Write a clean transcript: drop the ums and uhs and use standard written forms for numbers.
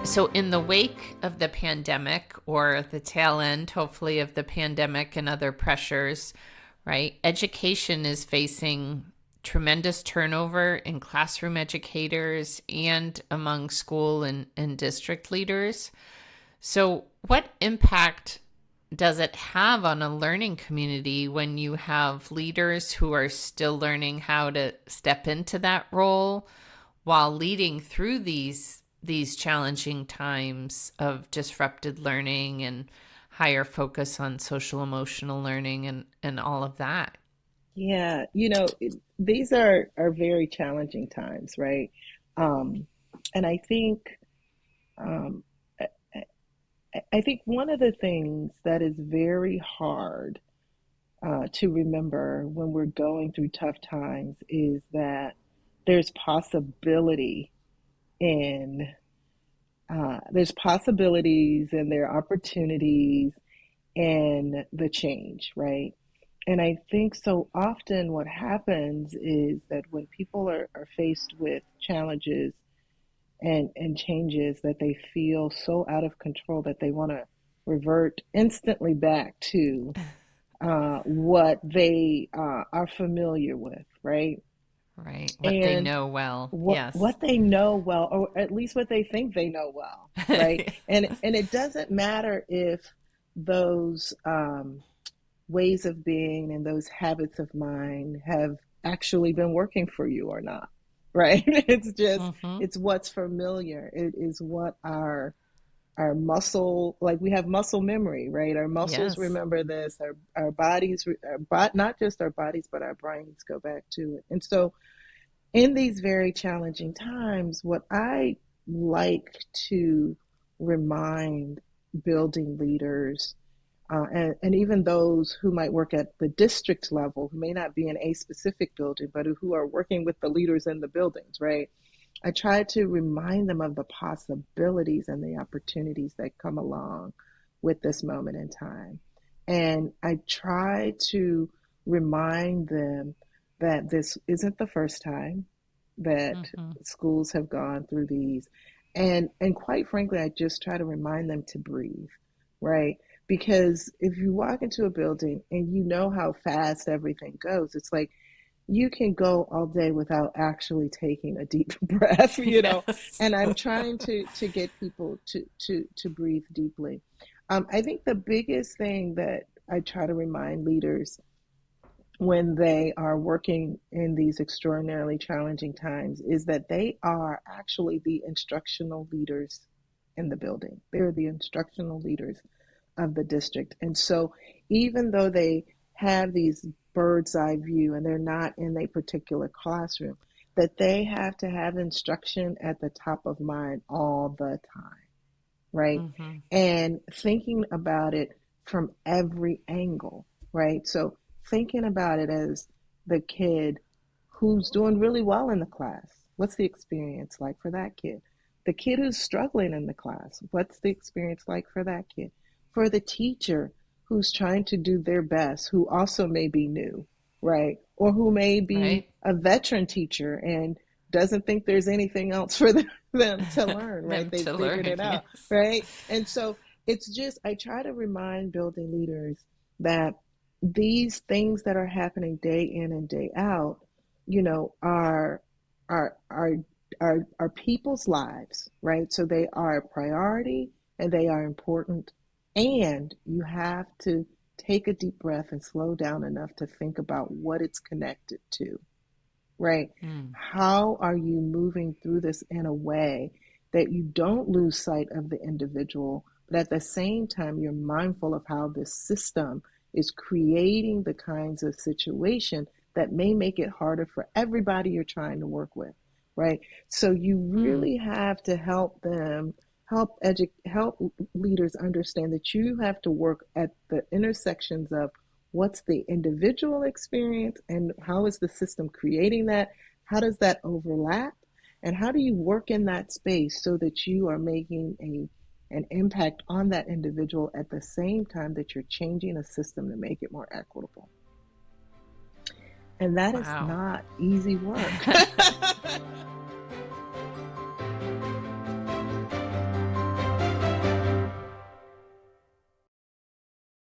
So, in the wake of the pandemic, or the tail end, hopefully, of the pandemic and other pressures, right, education is facing tremendous turnover in classroom educators and among school and district leaders. So, what impact does it have on a learning community when you have leaders who are still learning how to step into that role while leading through these challenging times of disrupted learning and higher focus on social emotional learning and all of that? Yeah, these are very challenging times, right? Um, and I think um, I, I think one of the things that is very hard to remember when we're going through tough times is that there's possibility in there's possibilities and there are opportunities in the change, right? And I think so often what happens is that when people are faced with challenges and changes, that they feel so out of control that they want to revert instantly back to what they are familiar with, right? Right. What they And know well. what Yes. what they know well, or at least what they think they know well, right? And it doesn't matter if those ways of being and those habits of mind have actually been working for you or not, right? It's just Mm-hmm. it's what's familiar. It is what our muscle, like we have muscle memory, right? Our muscles Yes. remember this. Our bodies, not just our bodies, but our brains go back to it. And so, in these very challenging times, what I like to remind building leaders and even those who might work at the district level, who may not be in a specific building, but who are working with the leaders in the buildings, right? I try to remind them of the possibilities and the opportunities that come along with this moment in time. And I try to remind them that this isn't the first time that Mm-hmm. schools have gone through these. And quite frankly, I just try to remind them to breathe, right? Because if you walk into a building and you know how fast everything goes, it's like you can go all day without actually taking a deep breath. Yes. And I'm trying to get people to breathe deeply. I think the biggest thing that I try to remind leaders when they are working in these extraordinarily challenging times is that they are actually the instructional leaders in the building. They're the instructional leaders of the district. And so even though they have these bird's eye view and they're not in a particular classroom, that they have to have instruction at the top of mind all the time, right? Mm-hmm. And thinking about it from every angle, right? So thinking about it as the kid who's doing really well in the class. What's the experience like for that kid? The kid who's struggling in the class, what's the experience like for that kid? For the teacher who's trying to do their best, who also may be new, right? Or who may be Right. a veteran teacher and doesn't think there's anything else for them to learn, right? Them They've to figured learn. it out, Yes. right? And so it's just, I try to remind building leaders that these things that are happening day in and day out, are are are are people's lives, right? So they are a priority and they are important. And you have to take a deep breath and slow down enough to think about what it's connected to, right? Mm. How are you moving through this in a way that you don't lose sight of the individual, but at the same time, you're mindful of how this system is creating the kinds of situation that may make it harder for everybody you're trying to work with, right? So you Mm. really have to help them help leaders understand that you have to work at the intersections of what's the individual experience and how is the system creating that? How does that overlap? And how do you work in that space so that you are making an impact on that individual at the same time that you're changing a system to make it more equitable? And that is Wow. not easy work.